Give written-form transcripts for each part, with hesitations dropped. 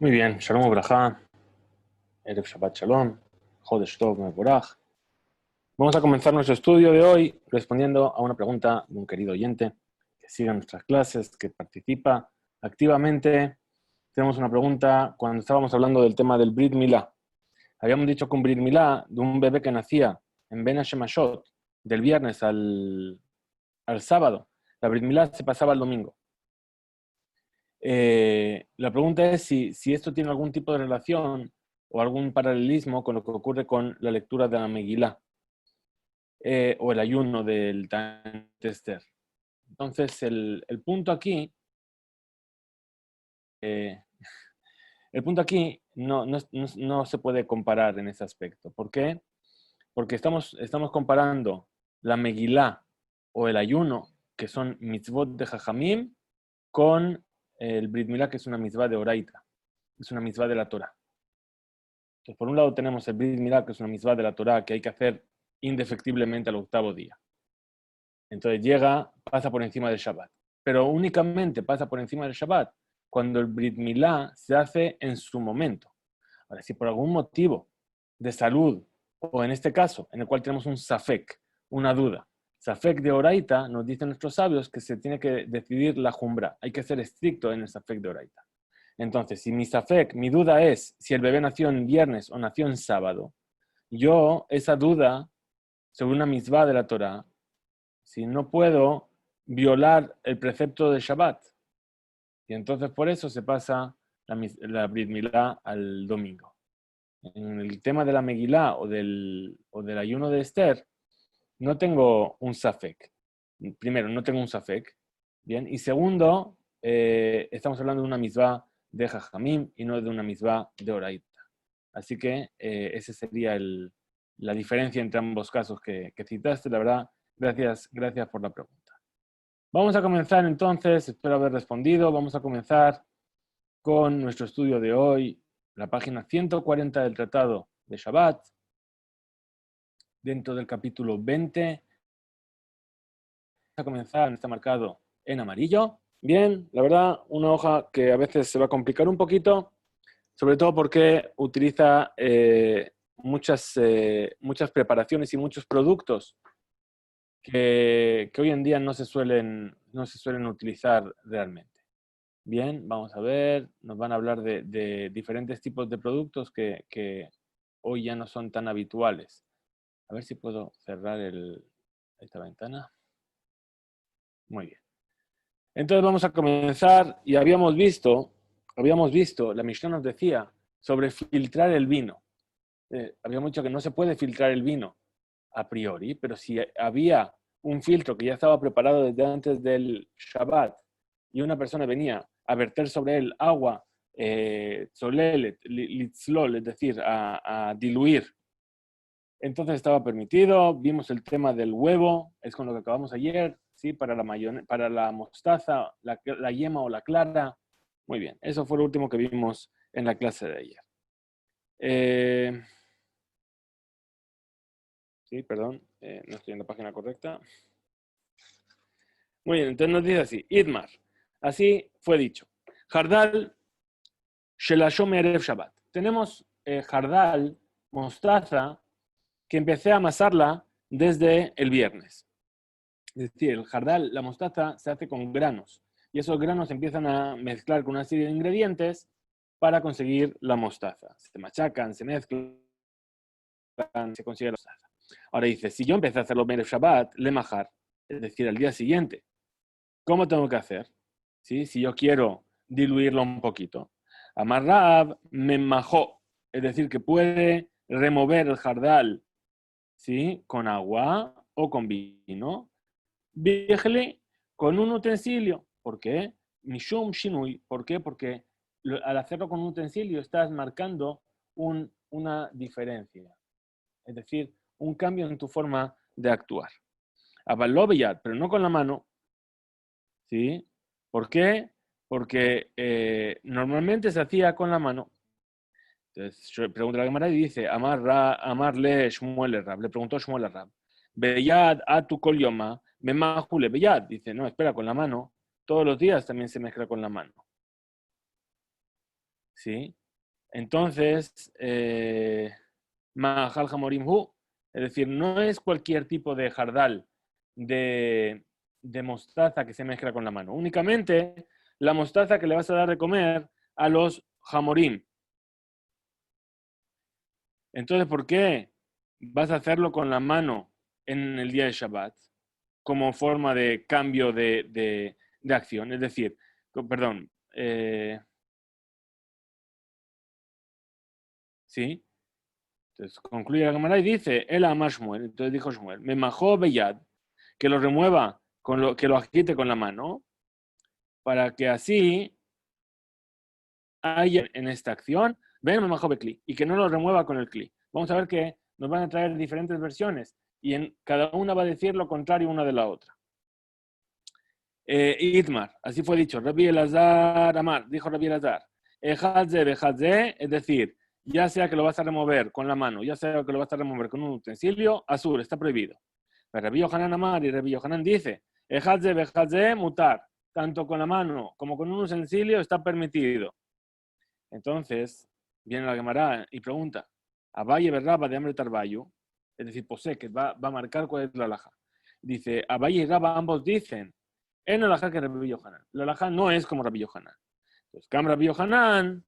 Muy bien, Shalom Ubrajá, Erev Shabbat Shalom, Jodesh Tov Mevorach. Vamos a comenzar nuestro estudio de hoy respondiendo a una pregunta de un querido oyente que sigue nuestras clases, que participa activamente. Tenemos una pregunta cuando estábamos hablando del tema del Brit Milá. Habíamos dicho que un Brit Milá de un bebé que nacía en Ben Hashemashot, del viernes al sábado, la Brit Milá se pasaba al domingo. La pregunta es si esto tiene algún tipo de relación o algún paralelismo con lo que ocurre con la lectura de la Megilá o el ayuno del Ta'anet Esther. Entonces, el punto aquí, eh, no se puede comparar en ese aspecto. ¿Por qué? Porque estamos comparando la Megilá o el ayuno, que son mitzvot de Jajamim, con el Brit Milá, que es una mitzvah de Oraita, es una mitzvah de la Torah. Entonces, por un lado tenemos el Brit Milá, que es una mitzvah de la Torah que hay que hacer indefectiblemente al octavo día. Entonces pasa por encima del Shabbat. Pero únicamente pasa por encima del Shabbat cuando el Brit Milá se hace en su momento. Ahora, si por algún motivo de salud, o en este caso, en el cual tenemos un safek, una duda, safek de Oraita, nos dicen nuestros sabios que se tiene que decidir la jumbra. Hay que ser estricto en el safek de Oraita. Entonces, si mi duda es si el bebé nació en viernes o nació en sábado, yo esa duda sobre una mitzvah de la Torah, si no puedo violar el precepto de Shabbat, y entonces por eso se pasa la Brit Milá al domingo. En el tema de la Megilá o del ayuno de Esther, no tengo un safek. Primero, no tengo un safek, ¿bien? Y segundo, estamos hablando de una mitzvah de Jajamim y no de una mitzvah de Oraita. Así que esa sería la diferencia entre ambos casos que citaste. La verdad, gracias por la pregunta. Vamos a comenzar entonces, espero haber respondido, vamos a comenzar con nuestro estudio de hoy, la página 140 del Tratado de Shabbat, dentro del capítulo 20. Vamos a comenzar, está marcado en amarillo. Bien, la verdad, una hoja que a veces se va a complicar un poquito, sobre todo porque utiliza muchas preparaciones y muchos productos que hoy en día no se suelen utilizar realmente. Bien, vamos a ver, nos van a hablar de diferentes tipos de productos que hoy ya no son tan habituales. A ver si puedo cerrar esta ventana. Muy bien. Entonces vamos a comenzar y habíamos visto, la Mishnah nos decía sobre filtrar el vino. Habíamos dicho que no se puede filtrar el vino a priori, pero si había un filtro que ya estaba preparado desde antes del Shabbat y una persona venía a verter sobre él agua, tzolel, litzlol, es decir, a diluir, entonces estaba permitido. Vimos el tema del huevo, es con lo que acabamos ayer, ¿sí? Para la mostaza, la yema o la clara. Muy bien, eso fue lo último que vimos en la clase de ayer. Sí, perdón, no estoy en la página correcta. Muy bien, entonces nos dice así, Idmar, así fue dicho. Jardal, Shelashom Erev Shabbat. Tenemos jardal, mostaza, que empecé a amasarla desde el viernes. Es decir, el jardal, la mostaza, se hace con granos. Y esos granos se empiezan a mezclar con una serie de ingredientes para conseguir la mostaza. Se machacan, se mezclan, se consigue la mostaza. Ahora dice, si yo empecé a hacerlo en el Shabbat, le majar, es decir, al día siguiente, ¿cómo tengo que hacer? ¿Sí? Si yo quiero diluirlo un poquito. Amarrab me majó, es decir, que puede remover el jardal, ¿sí? Con agua o con vino. Viejle con un utensilio. ¿Por qué? Mishum shinui. ¿Por qué? Porque al hacerlo con un utensilio estás marcando una diferencia. Es decir, un cambio en tu forma de actuar. Avalobeyat, pero no con la mano. ¿Sí? ¿Por qué? Porque normalmente se hacía con la mano. Entonces, yo pregunto a la Gemara y dice, amarle Shmuel Rab. Le preguntó Shmuel Rab. Beyad atu kol yoma, memajule beyad. Dice, no, espera, con la mano. Todos los días también se mezcla con la mano. ¿sí? Entonces, Mahal Hamorim Hu, es decir, no es cualquier tipo de jardal de mostaza que se mezcla con la mano, únicamente la mostaza que le vas a dar de comer a los Hamorim. Entonces, ¿por qué vas a hacerlo con la mano en el día de Shabbat? Como forma de cambio de acción. Es decir, perdón, ¿sí? Entonces concluye la Gemara y dice, el amar Shmuel, entonces dijo Shmuel, me majó beyad, que lo remueva, que lo agite con la mano, para que así haya en esta acción, ven me majó bekli, y que no lo remueva con el kli. Vamos a ver que nos van a traer diferentes versiones, y en cada una va a decir lo contrario una de la otra. Itmar, así fue dicho, Rabbi Elazar Amar, dijo Rabbi Elazar, es decir, ya sea que lo vas a remover con la mano, ya sea que lo vas a remover con un utensilio, azul, está prohibido. Pero Rabbi Yohanan Amar y Rabbi Yohanan dice, mutar, tanto con la mano como con un utensilio está permitido. Entonces, viene la Gemara y pregunta, Abaye Berraba de Amre Tarbayu, es decir, posee que va a marcar cuál es la alhaja. Dice, Abaye y Raba ambos dicen, en alhaja que Rabbi Yohanan. La alhaja no es como Rabbi Yohanan. Entonces, Cam Rabbi Yohanan,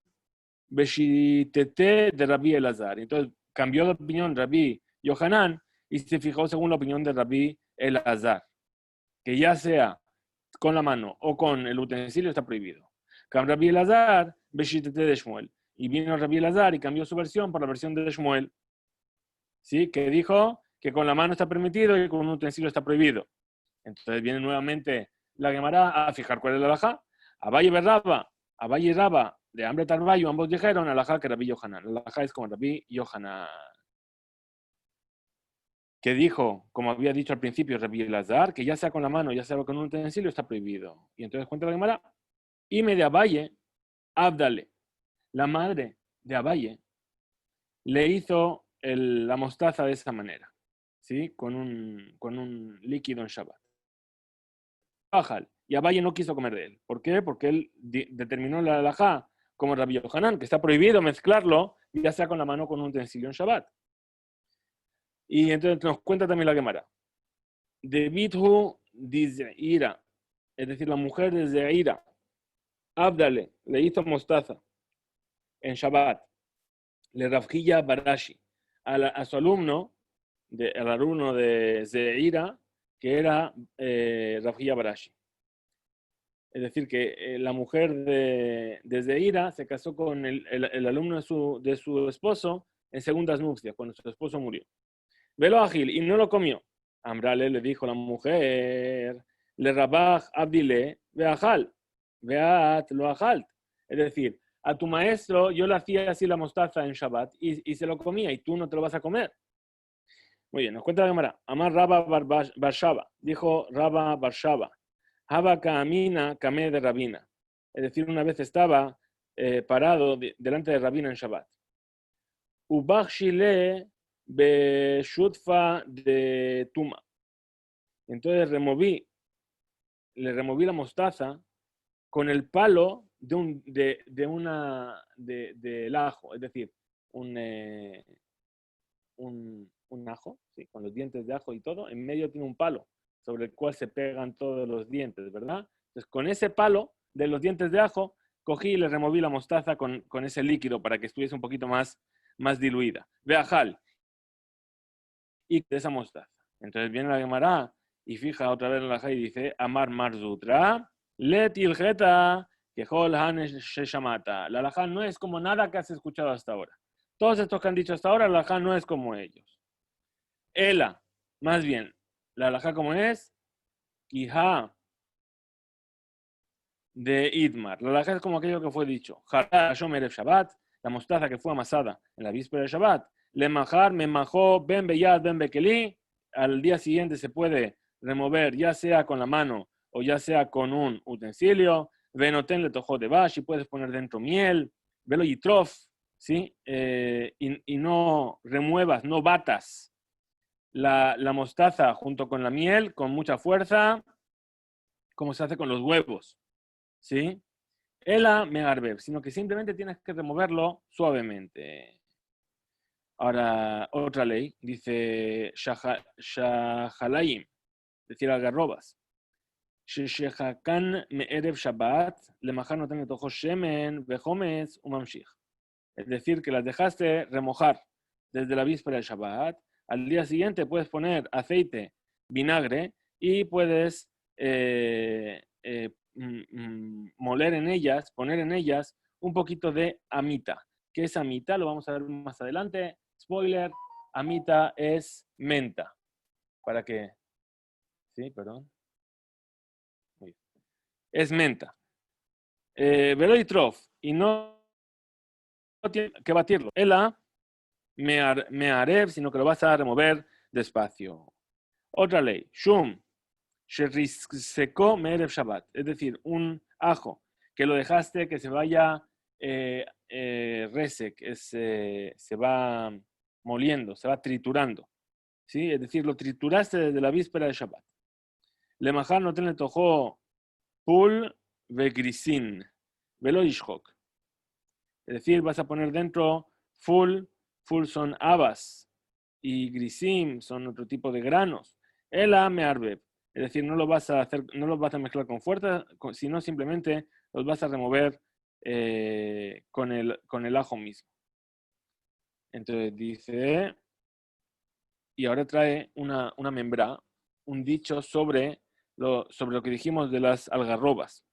Beshitete de Rabbi Elazar. Entonces, cambió de opinión Rabbi Yohanan y se fijó según la opinión de Rabbi Elazar, que ya sea con la mano o con el utensilio está prohibido. Cam Rabbi Elazar, Beshitete de Shmuel. Y vino Rabbi Elazar y cambió su versión por la versión de Shmuel, ¿sí? Que dijo que con la mano está permitido y con un utensilio está prohibido. Entonces viene nuevamente la Gemara a fijar cuál es la alhaja. Abaye y Raba, de Amre Tarbayu, ambos dijeron alhaja que Rabbi Yohanan. La alhaja es como Rabbi Yohanan, que dijo, como había dicho al principio, Rabbi Elazar, que ya sea con la mano, ya sea con un utensilio, está prohibido. Y entonces cuenta la Gemara, y me de Abaye, Abdale, la madre de Abaye, le hizo la mostaza de esa manera, ¿sí? Con un líquido en Shabbat. Y Abaye no quiso comer de él. ¿Por qué? Porque él determinó la halajá como Rabbi Yohanan, que está prohibido mezclarlo, ya sea con la mano o con un utensilio en Shabbat. Y entonces nos cuenta también la Gemara. De Bithu dice Ira, es decir, la mujer de Zeira, Abdale, le hizo mostaza en Shabbat, le Rafkilla Barashi, a su alumno, al alumno de Zeira, que era Rafkilla Barashi. Es decir, que la mujer de Zeira se casó con el alumno de su esposo en segundas nupcias, cuando su esposo murió. Velo ágil, y no lo comió. Ambrale le dijo la mujer, le rabaj abdile, veajal, veat lo ajalt. Es decir, a tu maestro yo le hacía así la mostaza en Shabbat y se lo comía, y tú no te lo vas a comer. Muy bien, nos cuenta la Gemara. Amar Rabba Barshaba, dijo Rabba Barshaba. Haba Kamina Kame de Rabina. Es decir, una vez estaba parado delante de Rabina en Shabbat. Ubach Shile Beshutfa de Tuma. Entonces le removí la mostaza con el palo del ajo, es decir, un ajo, ¿sí? Con los dientes de ajo y todo, en medio tiene un palo sobre el cual se pegan todos los dientes, ¿verdad? Entonces, con ese palo de los dientes de ajo, cogí y le removí la mostaza con ese líquido para que estuviese un poquito más diluida. Veajal. Y de esa mostaza. Entonces viene la Gemara y fija otra vez en la y dice, Amar Marzutra, Letil Geta, Kehol Hanesh Sheshamata. La alajá no es como nada que has escuchado hasta ahora. Todos estos que han dicho hasta ahora, la alajá no es como ellos. Ela, más bien, la alajá como es, Kija de Idmar. La alajá es como aquello que fue dicho. Jara Shomer Shabbat, la mostaza que fue amasada en la víspera de Shabbat. Le majar, me majó, ben beyad, ben bekeli. Al día siguiente se puede remover, ya sea con la mano o ya sea con un utensilio. Venoten le tojó de bash y puedes poner dentro miel. Velo y trof, ¿sí? Y no remuevas, no batas la mostaza junto con la miel con mucha fuerza, como se hace con los huevos, ¿sí? Ela me'arbev, sino que simplemente tienes que removerlo suavemente. Ahora, otra ley, dice Shahalaim, decir algarrobas. Sheshechakan me'erev Shabbat, lemachar noten letojo shemen, vejomes, umamshich. Es decir, que las dejaste remojar desde la víspera del Shabbat. Al día siguiente puedes poner aceite, vinagre y puedes moler en ellas, poner en ellas un poquito de amita. ¿Qué es amita? Lo vamos a ver más adelante. Spoiler, amita es menta. ¿Para qué? Sí, perdón. Es menta. Velo y trof. Y no tiene que batirlo. Ela me'arev, sino que lo vas a remover despacio. Otra ley. Shum. Sheriseko me'erev Shabbat. Es decir, un ajo que lo dejaste que se vaya resek, se va moliendo, se va triturando. ¿Sí? Es decir, lo trituraste desde la víspera de Shabbat. Lemachar no tiene tojo pul vegrisin, velo ishok. Es decir, vas a poner dentro full son habas y grisim son otro tipo de granos. Ela me'arbev. Es decir, no lo vas a hacer, no los vas a mezclar con fuerza, sino simplemente los vas a remover con el ajo mismo. Entonces dice, y ahora trae una membra, un dicho sobre lo que dijimos de las algarrobas.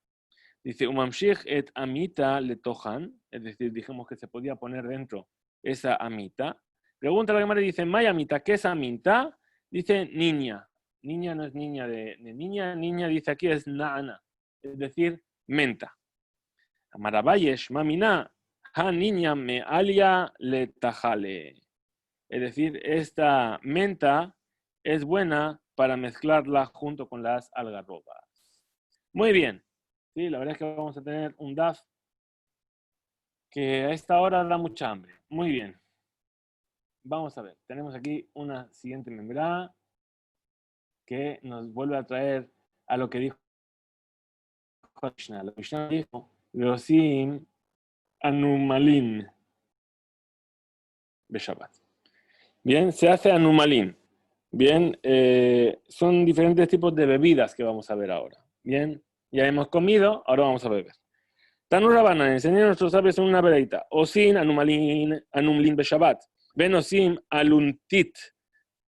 Dice, umamshich et amita letohan, es decir, dijimos que se podía poner dentro esa amita. Pregunta la Gemara y dice, May amita, ¿qué es amita? Dice niña. Niña no es niña de niña, niña dice aquí es naana, es decir, menta. Amarabayesh, mamina, ha niña me alia le tajale. Es decir, esta menta es buena para mezclarla junto con las algarrobas. Muy bien. Sí, la verdad es que vamos a tener un DAF que a esta hora da mucha hambre. Muy bien. Vamos a ver. Tenemos aquí una siguiente membrana que nos vuelve a traer a lo que dijo la Mishnah. La Mishnah dijo, Veosim anumalin de Shabbat. Bien, se hace anumalin. Bien, son diferentes tipos de bebidas que vamos a ver ahora. Bien, ya hemos comido, ahora vamos a beber. Tanur Rabbanan, enseñan a nuestros sabios en una veredita. Osin anumlin beshabbat. Ven osim aluntit.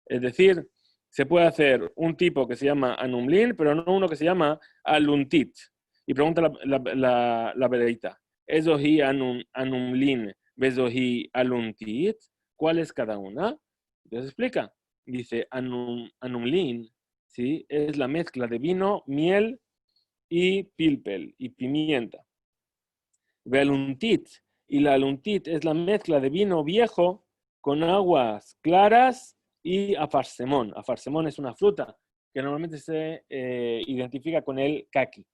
Es decir, se puede hacer un tipo que se llama anumlin, pero no uno que se llama aluntit. Y pregunta la veredita. ¿Ezohi anumlin bezohi aluntit? ¿Cuál es cada una? Entonces explica. Dice anumlin, ¿sí? Es la mezcla de vino, miel y pilpel y pimienta. Veluntit, y la aluntit es la mezcla de vino viejo con aguas claras y afarsemón. Afarsemón es una fruta que normalmente se identifica con el kaki.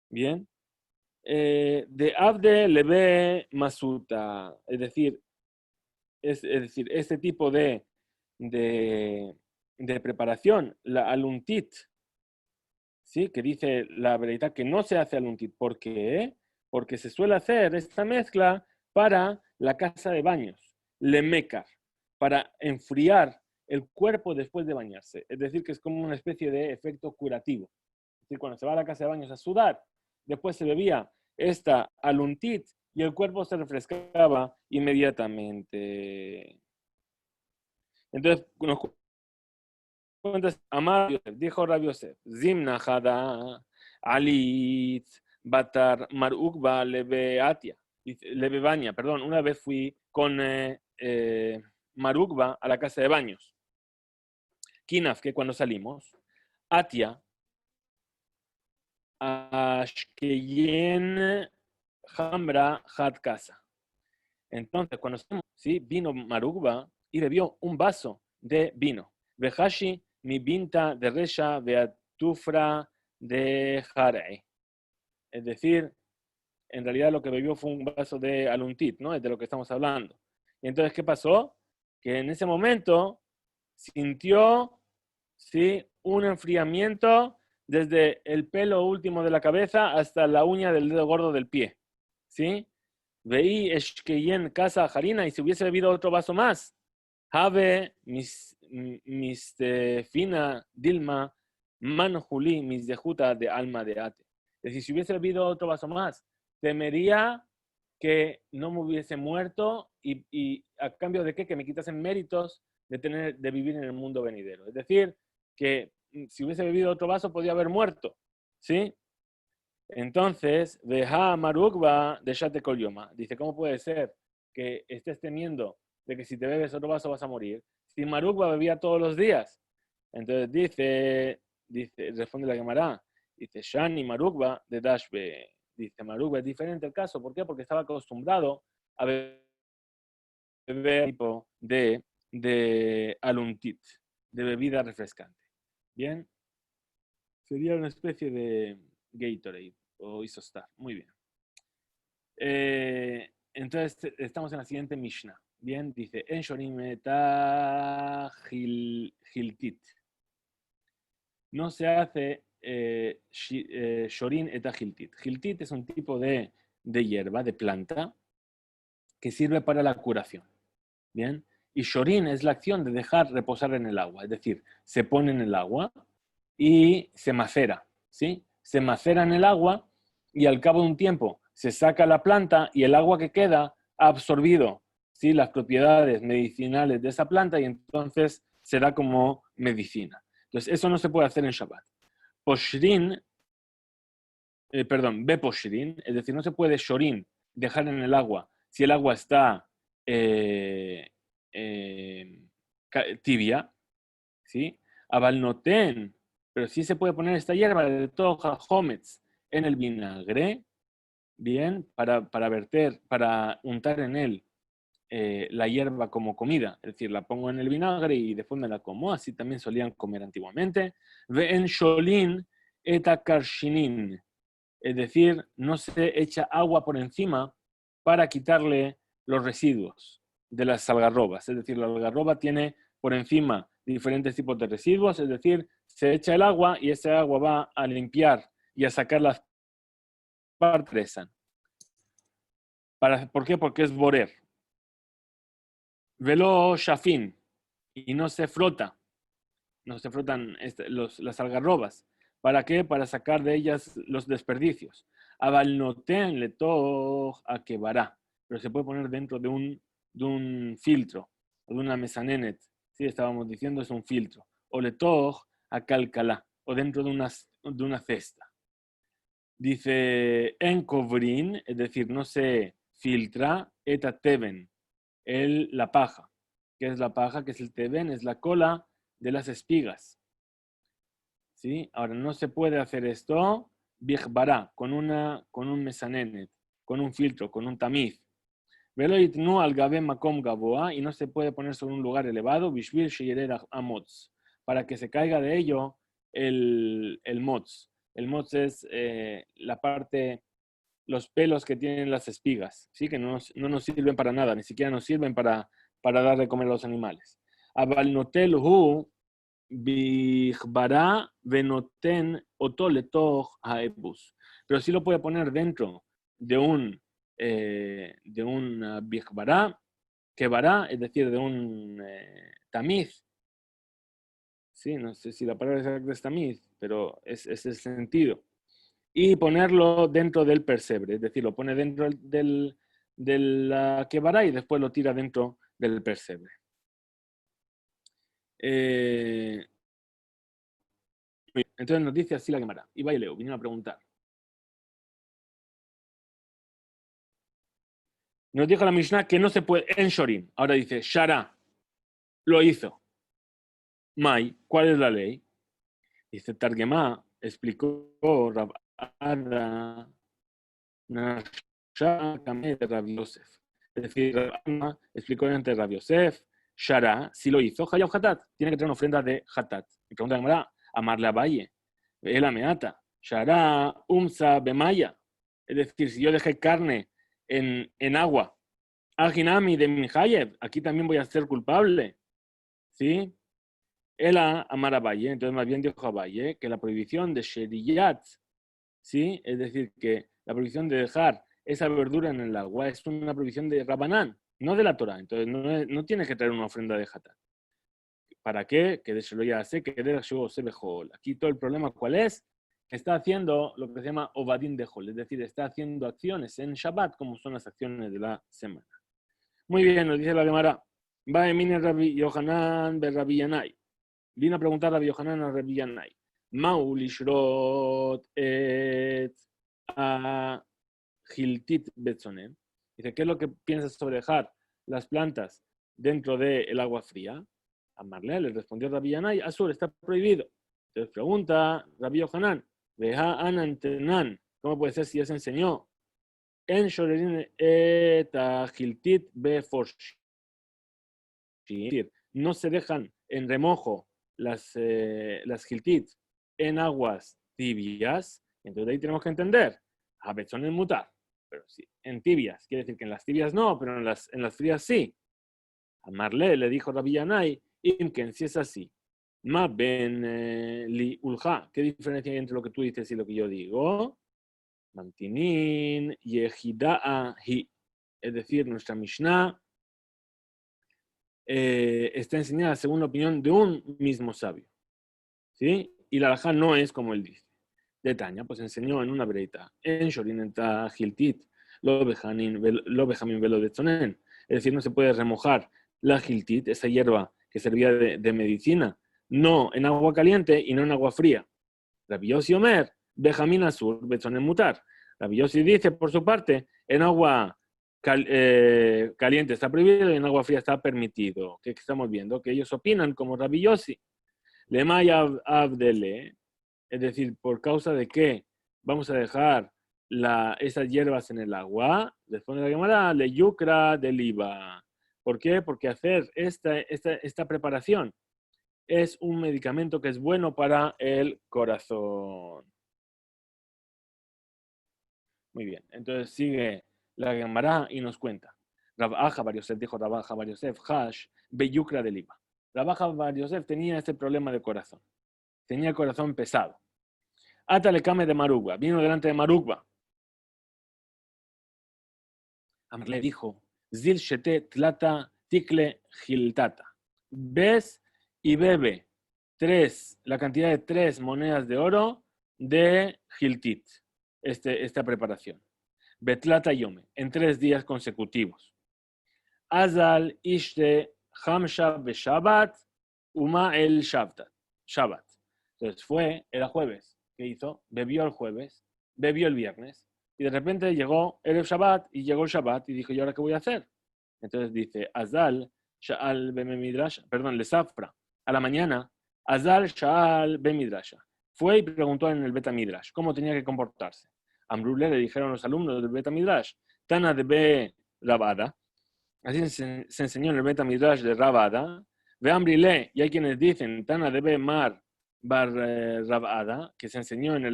Bien. De abde leve masuta, es decir, este tipo de preparación, la aluntit, ¿sí? Que dice la verdad que no se hace aluntit. ¿Por qué? Porque se suele hacer esta mezcla para la casa de baños, lemekar, para enfriar el cuerpo después de bañarse. Es decir, que es como una especie de efecto curativo. Es decir, cuando se va a la casa de baños a sudar, después se bebía esta aluntit y el cuerpo se refrescaba inmediatamente. Entonces, nos cuentas, Amar Yosef, dijo Rabbi Yosef, Zimna Hada, Alit, Batar, Marukba, Lebebaña, perdón, una vez fui con Marukba a la casa de baños. Kinaf, que cuando salimos, Atia, Ashkeyen, Hambra, Had Casa. Entonces, cuando salimos, ¿sí? Vino Marukba y bebió un vaso de vino. Vehashi, mi binta de Resha, Beatufra de Harei. Es decir, en realidad lo que bebió fue un vaso de aluntit, ¿no? Es de lo que estamos hablando. Y entonces, ¿qué pasó? Que en ese momento sintió, ¿sí? Un enfriamiento desde el pelo último de la cabeza hasta la uña del dedo gordo del pie. ¿sí? Veí Eshkeyen casa harina y si hubiese bebido otro vaso más, Have mis fina Dilma manjuli mis dejuta de alma de ate. Es decir, si hubiese bebido otro vaso más, temería que no me hubiese muerto y a cambio de qué, que me quitasen méritos de vivir en el mundo venidero. Es decir, que si hubiese bebido otro vaso podía haber muerto, ¿sí? Entonces, Veja Marugba de Shate Kolyoma. Dice, ¿cómo puede ser que estés temiendo de que si te bebes otro vaso vas a morir? Si Marugba bebía todos los días. Entonces responde la Gemara, dice, Shani Marugba de Dashbe. Dice, Marugba es diferente el caso. ¿Por qué? Porque estaba acostumbrado a beber tipo de aluntit, de bebida refrescante. Bien, sería una especie de Gatorade o Isostar. Muy bien. Entonces estamos en la siguiente Mishnah. Bien, dice, en Shorim eta Hiltit. No se hace Shorin eta Hiltit. Hiltit es un tipo de hierba, de planta, que sirve para la curación. Bien, y Shorin es la acción de dejar reposar en el agua, es decir, se pone en el agua y se macera, ¿sí? Se macera en el agua y al cabo de un tiempo se saca la planta y el agua que queda ha absorbido, ¿sí?, las propiedades medicinales de esa planta y entonces se da como medicina. Entonces, eso no se puede hacer en Shabbat. Poshrin, beposhrin, es decir, no se puede shorin, dejar en el agua si el agua está eh, eh, tibia, ¿sí? Abalnoten, pero sí se puede poner esta hierba de toja hometz en el vinagre, bien, para verter, para untar en él la hierba como comida, es decir, la pongo en el vinagre y después me la como, así también solían comer antiguamente. Ve'en sholin eta karshinin, es decir, no se echa agua por encima para quitarle los residuos de las algarrobas, es decir, la algarroba tiene por encima diferentes tipos de residuos, es decir, se echa el agua y ese agua va a limpiar y a sacar las partes. ¿Por qué? Porque es borer. Velo shafin, y no se frota, no se frotan las algarrobas. ¿Para qué? Para sacar de ellas los desperdicios. Abalnoten le toj a quebará, pero se puede poner dentro de un filtro, o de una mesanenet. Sí, estábamos diciendo, es un filtro. O le toj a calcalá, o dentro de una cesta. Dice, en covrin, es decir, no se filtra, eta teven, la paja. ¿Qué es la paja? Que es el teben, es la cola de las espigas. ¿Sí? Ahora, no se puede hacer esto bichbará, con un mesanenet, con un filtro, con un tamiz. Velo itnu al gabe makom gaboa, y no se puede poner sobre un lugar elevado, bishvil sheyered amots, para que se caiga de ello el motz. El motz es la parte, los pelos que tienen las espigas, ¿sí? Que no nos sirven para nada, ni siquiera nos sirven para dar de comer a los animales. Abalnotel hu bichbará venoten otoletoch haebus. Pero sí lo puede poner dentro de un bichbará, kebará, es decir, de un tamiz. Sí, no sé si la palabra exacta es tamiz, pero es el sentido. Y ponerlo dentro del persebre, es decir, lo pone dentro de la kebará y después lo tira dentro del persebre. Entonces nos dice así la Gemara. Y va y leo, vinieron a preguntar. Nos dijo la Mishnah que no se puede, en Shorim. Ahora dice, Shara, lo hizo. Mai, ¿cuál es la ley? Dice, Targemá, explicó Rab Ada, Nasha, Kameh de Rab Yosef. Es decir, Rab explicó ante Rab Yosef, Shara, si lo hizo, Hayab Hatat, tiene que tener una ofrenda de Hatat. Y pregunta la Gemara, amarle a Valle, el ameata, Shara, Umsa, Bemaya. Es decir, si yo dejé carne en agua, Ajinami de Mijayev, aquí también voy a ser culpable. ¿Sí? Él amar a Valle, entonces más bien dijo a Valle que la prohibición de Sheriyat, ¿sí? Es decir, que la prohibición de dejar esa verdura en el agua es una prohibición de Rabanán, no de la Torah. Entonces no tiene que traer una ofrenda de Hatat. ¿Para qué? Que de lo ya hace, que de se bejol. Aquí todo el problema, ¿cuál es? Está haciendo lo que se llama Obadín de Hol, es decir, está haciendo acciones en Shabbat como son las acciones de la semana. Muy bien, nos dice la Gemara. Va Emine Rabbi Yohanan be Rabbi Yanai. Vino a preguntar a Rabbi Yohanan a Rabbi Yanai. Mau lishrot et a Giltit Betzonen. Dice, ¿qué es lo que piensas sobre dejar las plantas dentro del agua fría? Amarle le respondió Rabbi Yanai, Azur, está prohibido. Entonces pregunta Rabbi Yohanan, Veja anan tenan, ¿cómo puede ser si ya se enseñó? En shorerin et a Giltit beforshi. Es decir, no se dejan en remojo las Giltit en aguas tibias. Entonces ahí tenemos que entender, a Betzonen mutar. Pero sí, en tibias, quiere decir que en las tibias no, pero en las frías sí. A Marle le dijo Rabbi Yanai, Imken, si es así, ma ben li ulja, ¿qué diferencia hay entre lo que tú dices y lo que yo digo? Mantinin yehida'a hi, es decir, nuestra Mishnah está enseñada según la opinión de un mismo sabio, ¿sí? Y la halajá no es como él dice. De Tanya, pues enseñó en una breita, en Shorin enta Giltit, lo bejamin velo de Tzonen. Es decir, no se puede remojar la Giltit, esa hierba que servía de medicina, no en agua caliente y no en agua fría. Rabbi Yossi Omer, bejamin asur, Betzonen mutar. Rabbi Yossi dice, por su parte, en agua caliente está prohibido y en agua fría está permitido. ¿Qué estamos viendo? Que ellos opinan como Rabbi Yossi. Lemaya Abdele, es decir, por causa de que vamos a dejar esas hierbas en el agua, responde la Gemara, le yucra del IVA. ¿Por qué? Porque hacer esta preparación es un medicamento que es bueno para el corazón. Muy bien, entonces sigue la Gemara y nos cuenta. Rav Aja Bar Yosef dijo Rav Aja Bar Yosef, Hash, beyukra del IVA. Rav Aja Bar Yosef tenía este problema de corazón. Tenía el corazón pesado. Ata le came de Marugba. Vino delante de Marugba. Le dijo, Zil shete tlata tikle giltata. Ves y bebe la cantidad de 3 monedas de oro de giltit, esta preparación. Betlata yome, en 3 días consecutivos. Azal ishte hamsha beshabat uma el shabbat. Entonces era jueves. ¿Qué hizo? Bebió el jueves, bebió el viernes, y de repente llegó el Shabbat, y llegó el Shabbat, y dijo, ¿y ahora qué voy a hacer? Entonces dice, Azal, Sha'al Bemidrasha, perdón, le Safra, a la mañana, Azal, Sha'al Bemidrasha. Fue y preguntó en el Beta Midrash cómo tenía que comportarse. Amrule le dijeron los alumnos del Beta Midrash, Tana de Be Rabada, así se enseñó en el Beta Midrash de Rabada, Ve Amrile, y hay quienes dicen, Tana de Be Mar Bar Rabada, que se enseñó en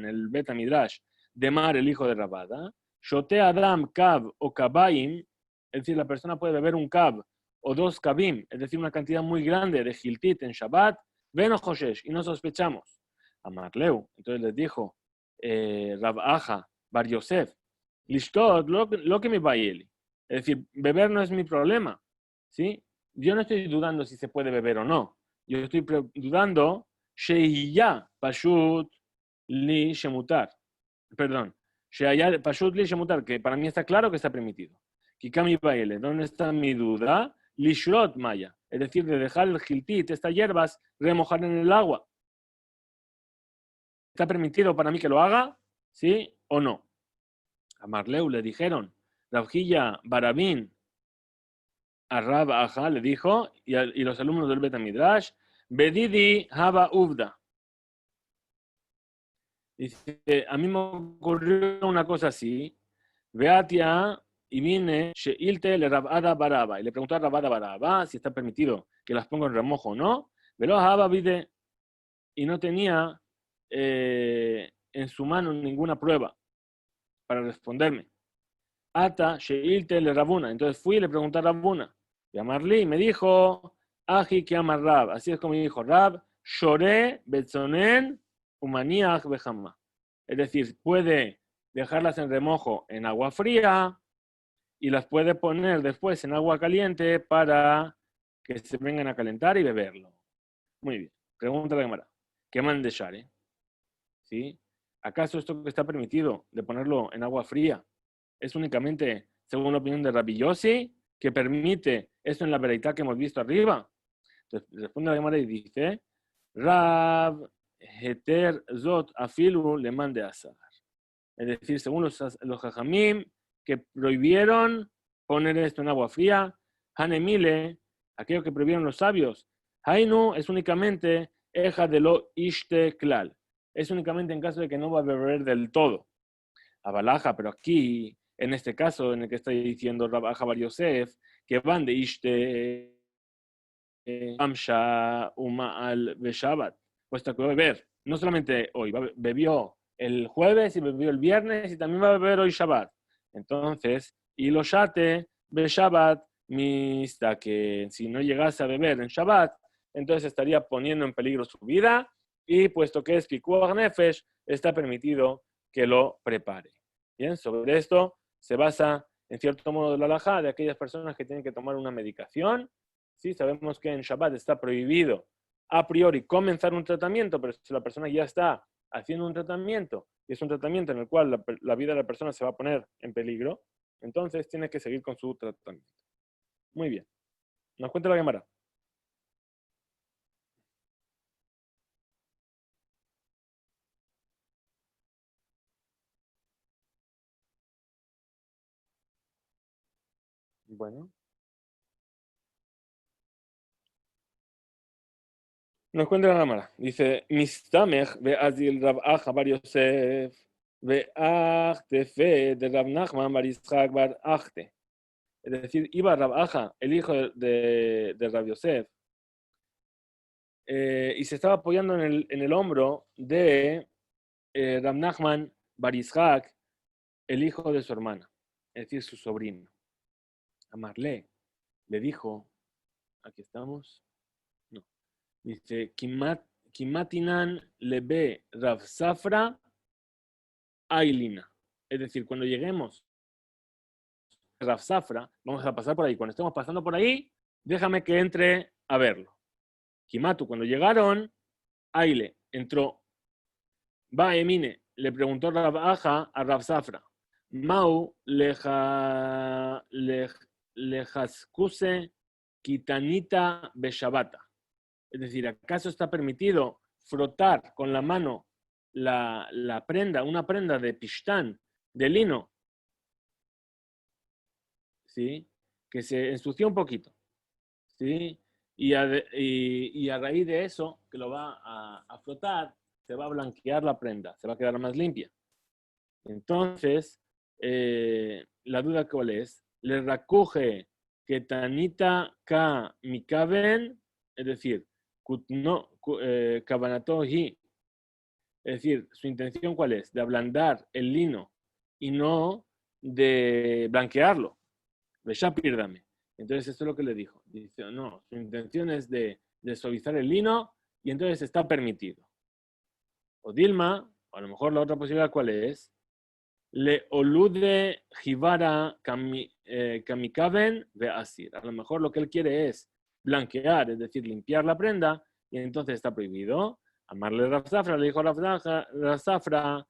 el Beta Midrash de Mar, el hijo de Rabada, Shote Adam Kab o Kabaim, es decir, la persona puede beber un Kab o 2 Kabim, es decir, una cantidad muy grande de Giltit en Shabbat, Veno Joshesh, y no sospechamos. Amarleu, entonces les dijo Rav Aja Bar Yosef, Lishtot, lo que me bayeli. Es decir, beber no es mi problema, ¿sí? Yo no estoy dudando si se puede beber o no. Yo estoy dudando Shehiya Pashut Li Shemutar. Perdón. Shehiya Pashut Li Shemutar, que para mí está claro que está permitido. Kikami Baile, ¿dónde está mi duda? Lishrot Maya, es decir, de dejar el giltit, estas hierbas, remojar en el agua. ¿Está permitido para mí que lo haga? ¿Sí o no? A Marleu le dijeron, Rabjilla Barabín, a Rab Aja le dijo, y los alumnos del Beta Midrash, Bedidi Haba Uvda. Dice, a mí me ocurrió una cosa así, Beatia, y vine, Sheilte le Rabada Baraba, y le preguntó a Rabada Baraba si está permitido que las ponga en remojo o no. Velo Haba Vide, y no tenía en su mano ninguna prueba para responderme. Ata Sheilte le Rabuna, entonces fui y le pregunté a Rabuna. Y a Marlí me dijo, Aji que ama Rab, así es como me dijo Rab, Shore Betzonen Umaniach Bejama. Es decir, puede dejarlas en remojo en agua fría y las puede poner después en agua caliente para que se vengan a calentar y beberlo. Muy bien. Pregunta la Gemara. ¿Qué man de share? ¿Sí? ¿Acaso esto que está permitido de ponerlo en agua fría es únicamente, según la opinión de Rabbi Yossi, que permite esto en la veredad que hemos visto arriba? Entonces, responde la Gemara y dice, Rab heter zot afilu le mande asar. Es decir, según los jajamim, que prohibieron poner esto en agua fría, hanemile, aquello que prohibieron los sabios, hainu es únicamente eja de lo ishte klal. Es únicamente en caso de que no va a beber del todo. Abalaja, pero aquí, en este caso, en el que está diciendo Rabaja Bar Yosef, que van de ishte amsha uma al beshabat, puesto que va a beber, no solamente hoy, bebió el jueves y bebió el viernes y también va a beber hoy Shabbat. Entonces, y lo shate beshabat, mista que si no llegase a beber en Shabbat, entonces estaría poniendo en peligro su vida y puesto que es pikuach nefesh, está permitido que lo prepare. Bien, sobre esto se basa en cierto modo la halajá de aquellas personas que tienen que tomar una medicación. Sí, sabemos que en Shabbat está prohibido a priori comenzar un tratamiento, pero si la persona ya está haciendo un tratamiento y es un tratamiento en el cual la vida de la persona se va a poner en peligro, entonces tiene que seguir con su tratamiento. Muy bien. Nos cuenta la Gemara. Bueno. Nos cuenta la Gemara. Dice, Mistamech ve'azil Rab Acha Bar Yosef ve'ach tefe de Rab Nachman Bar Yitzchak Bar Achte. Es decir, iba Rab Acha, el hijo de Rab Yosef, y se estaba apoyando en el hombro de Rab Nachman Bar Yitzchak, el hijo de su hermana, es decir, su sobrino. Amarle le dijo, aquí estamos, no, dice, Kimatinan lebe Rav Safra Ailina. Es decir, cuando lleguemos a Rav Safra, vamos a pasar por ahí. Cuando estemos pasando por ahí, déjame que entre a verlo. Kimatu, cuando llegaron, Aile entró. Va Emine, le preguntó Rav Aja a Rav Safra, Mau lejaskuse kitanita beshabata. Es decir, ¿acaso está permitido frotar con la mano la prenda, una prenda de pishtán, de lino, ¿sí? Que se ensució un poquito, ¿sí? Y a raíz de eso, que lo va a frotar, se va a blanquear la prenda, se va a quedar más limpia. Entonces, la duda cuál es, le recoge que tanita ka mikaben, es decir, kabanato hi, es decir, su intención cuál es, de ablandar el lino y no de blanquearlo. Beshapírdame. Entonces, esto es lo que le dijo. Dice, no, su intención es de suavizar el lino y entonces está permitido. O Dilma, o a lo mejor la otra posibilidad cuál es, le olude jibara kamikaben ve asir. A lo mejor lo que él quiere es blanquear, es decir, limpiar la prenda, y entonces está prohibido. Amarle Rav Safra, le dijo Rav Safra,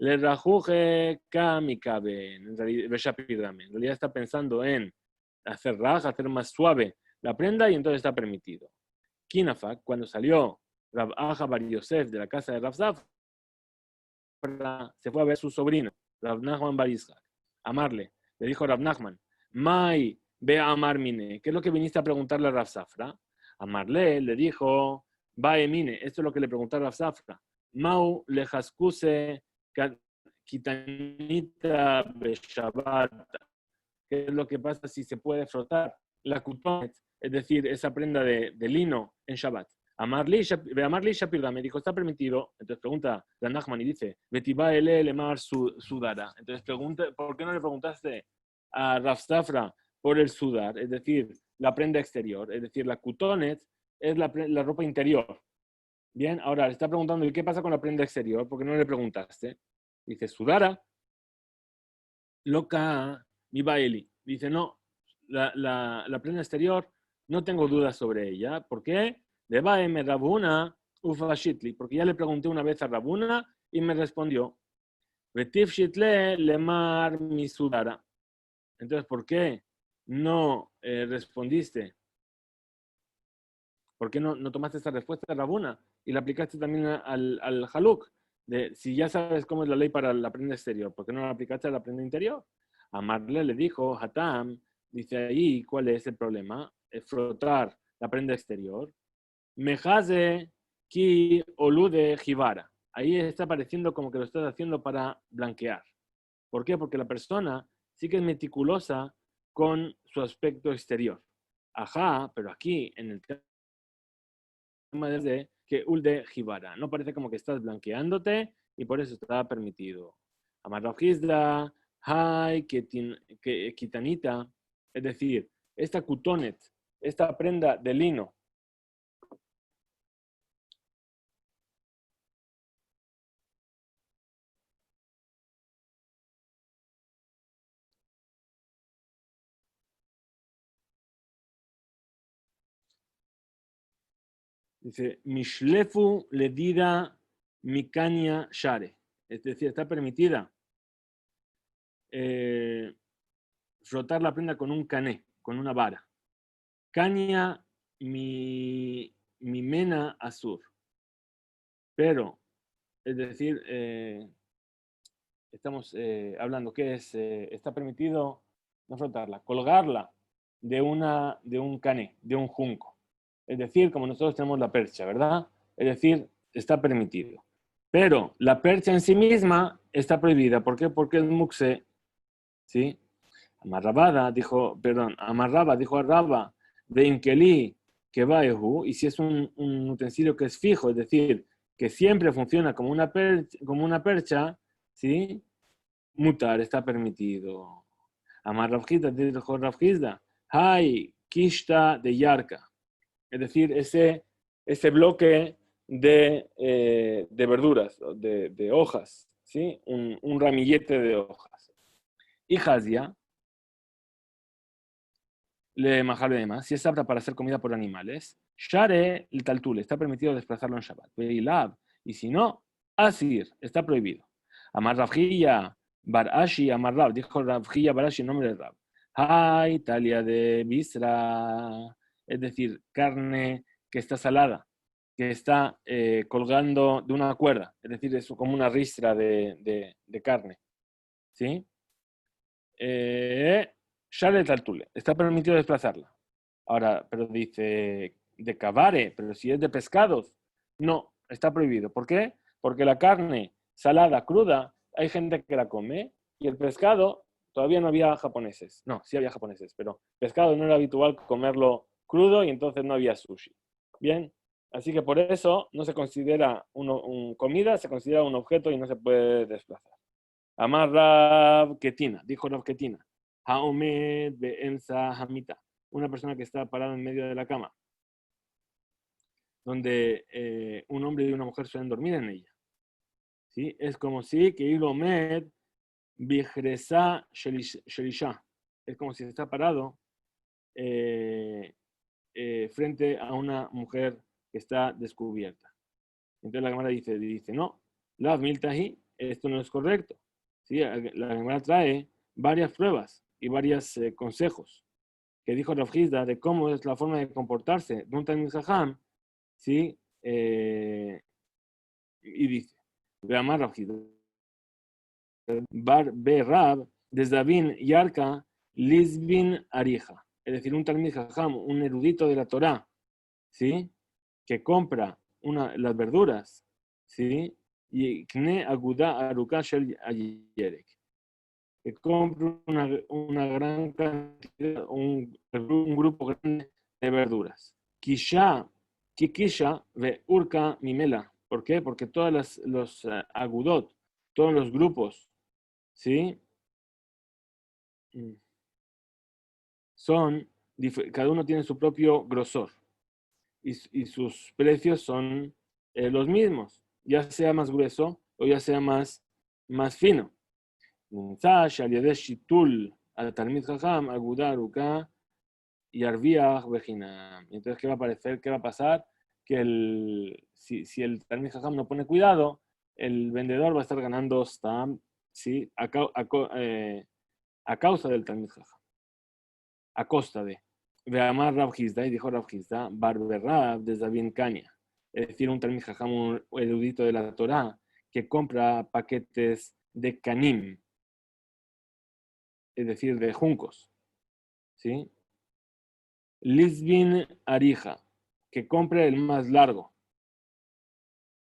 le rajuje kamikaben. En realidad está pensando en hacer raja, hacer más suave la prenda, y entonces está permitido. Kinafak, cuando salió Rav Aja Bar Yosef de la casa de Rav Safra, se fue a ver a su sobrino, Rav Nachman Bar Yitzchak. Amarle, le dijo Rav Nachman, Mai, ve a amarmine. ¿Qué es lo que viniste a preguntarle a Rav Safra? Amarle le dijo, va emine. Esto es lo que le preguntó a Rav Safra. Mau lejaskuse kitanita beshabata. ¿Qué es lo que pasa si se puede frotar la kutonet, es decir, esa prenda de lino en Shabbat? Amarli Shapirda me dijo, está permitido. Entonces pregunta Dan Nachman y dice, Betiba ele lemar sudara. Entonces pregunta, ¿por qué no le preguntaste a Rav Safra por el sudar? Es decir, la prenda exterior. Es decir, la kutonet es la ropa interior. Bien, ahora le está preguntando, ¿y qué pasa con la prenda exterior? ¿Por qué no le preguntaste? Dice, sudara. loca mi baili. Dice, no, la prenda exterior, no tengo dudas sobre ella. ¿Por qué? De Baeme Rabuna Ufashitli. Porque ya le pregunté una vez a Rabuna y me respondió, Vetif Shitle Lemar Misudara. Entonces, ¿por qué no respondiste? ¿Por qué no tomaste esa respuesta de Rabuna y la aplicaste también al Haluk? De, si ya sabes cómo es la ley para la prenda exterior, ¿por qué no la aplicaste a la prenda interior? Amarle le dijo, Hatam, dice ahí, ¿cuál es el problema? Es frotar la prenda exterior. Mejaze ki olude jibara. Ahí está pareciendo como que lo estás haciendo para blanquear. ¿Por qué? Porque la persona sí que es meticulosa con su aspecto exterior. Ajá, pero aquí en el tema de que ulde jibara. No parece como que estás blanqueándote y por eso está permitido. Amarrojizda, hay que quitanita, es decir, esta cutonet, esta prenda de lino, dice, mishlefu ledida mikania share. Es decir, está permitida frotar la prenda con un cané, con una vara. Caña mi mena azur. Pero, es decir, estamos hablando que es, está permitido no frotarla, colgarla de un cané, de un junco. Es decir, como nosotros tenemos la percha, ¿verdad? Es decir, está permitido. Pero la percha en sí misma está prohibida. ¿Por qué? Porque es muxe, ¿sí? Amarraba, dijo a Raba, de Inkeli, que va y si es un utensilio que es fijo, es decir, que siempre funciona como una percha, ¿sí? Mutar está permitido. Amar Rafjida, dijo Rafjida, hay kishta de yarka, es decir, ese bloque de verduras, de hojas, ¿sí? Un ramillete de hojas. Y Hazia, le majarle de más, si es apta para hacer comida por animales, share el taltule, está permitido desplazarlo en Shabbat. Veilab, y si no, asir, está prohibido. Amar Rafjilla, Barashi, Amar Rab, dijo Rafjilla Barashi en nombre de Rab. Hay talia de bisra, es decir, carne que está salada, que está colgando de una cuerda, es decir, es como una ristra de carne. ¿Sí? Shale Taltule, está permitido desplazarla. Ahora, pero dice de cavare, pero si es de pescados, no, está prohibido. ¿Por qué? Porque la carne salada, cruda, hay gente que la come y el pescado, todavía no había japoneses. No, sí había japoneses, pero pescado no era habitual comerlo crudo y entonces no había sushi. Bien, así que por eso no se considera comida, se considera un objeto y no se puede desplazar. Amar Rab Ketina, dijo Rab Ketina, Haomed Be'emsa Hamita, una persona que está parada en medio de la cama, donde un hombre y una mujer suelen dormir en ella. ¿Sí? Es como si que Ilomed Bijresa Shelisha, es como si está parado frente a una mujer que está descubierta. Entonces la cámara dice no, Lav Miltahi, esto no es correcto. ¿Sí? La cámara trae varias pruebas y varios consejos que dijo Rafjizda de cómo es la forma de comportarse de un Talmid Jajam, ¿sí? Y dice, Veamar Rafjizda, Bar Be Rab, Desdavin Yarka, Lisbin Arija. Es decir, un Talmid Jajam, un erudito de la Torá, ¿sí? Que compra las verduras, ¿sí? Y Kne Aguda Aruka Shel Ayerek. Que compra una gran cantidad, un grupo grande de verduras. Kisha, Kikisha ve Urka Mimela. ¿Por qué? Porque todos los agudot, todos los grupos, ¿sí? Son, cada uno tiene su propio grosor y sus precios son los mismos, ya sea más grueso o ya sea más fino. נמצא שעל ידי שיתול על תלמיד חכם, אגודה ארוכה, ירוויח בחינם. Entonces, ¿qué va a parecer? ¿Qué va a pasar? Que si el Talmid Jajam no pone cuidado, el vendedor va a estar ganando stam, ¿sí? A causa del Talmid Jajam, a costa de. Veamar Rav Hizda, y dijo Rav Hizda, Barber Rab de Zabin Caña, es decir, un Talmid Jajam, un erudito de la Torá, que compra paquetes de canim, es decir, de juncos, ¿sí? Lisbin Arija, que compre el más largo.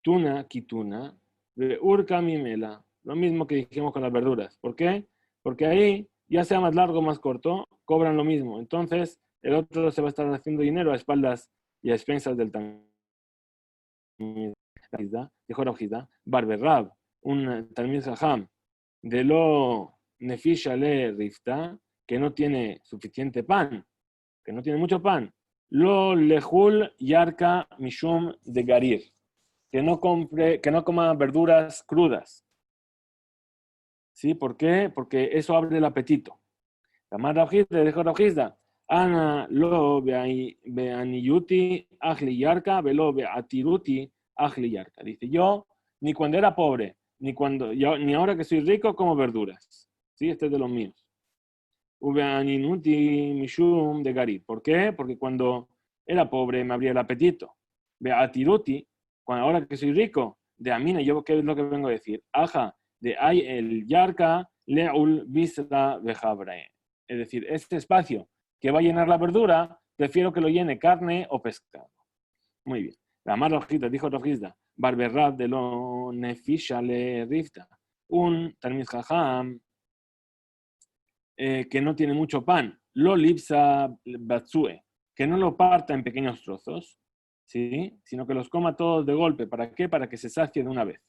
Tuna, kituna, urka mimela. Lo mismo que dijimos con las verduras. ¿Por qué? Porque ahí, ya sea más largo o más corto, cobran lo mismo. Entonces, el otro se va a estar haciendo dinero a espaldas y a expensas del Talmid. Dijo Rav Hizda, Barber Rab, un Talmid Jajam, de lo nefisha le rifta, que no tiene suficiente pan, que no tiene mucho pan, lo lejul yarka mishum de garir, que no coma verduras crudas. ¿Sí? ¿Por qué? Porque eso abre el apetito. Tamar Rav Hizda, dijo Rav Hizda, Ana lo beaniyuti achli yarka, velo beatiruti achli yarka. Dice, yo ni cuando era pobre, ni ahora que soy rico, como verduras. ¿Sí? Este es de los míos. Ubeaninuti mishum de garit. ¿Por qué? Porque cuando era pobre me abría el apetito. Beatiruti, ahora que soy rico, de amina, yo qué es lo que vengo a decir. Aja, de ay el yarka leul bisra vejabrae. Es decir, este espacio que va a llenar la verdura, prefiero que lo llene carne o pescado. Muy bien. La más rojita, dijo Rojizda, Barberrab de lo nefisha le rifta. Un Talmid Jajam que no tiene mucho pan, lo lipsa batsue, que no lo parta en pequeños trozos, ¿sí? Sino que los coma todos de golpe. ¿Para qué? Para que se sacie de una vez.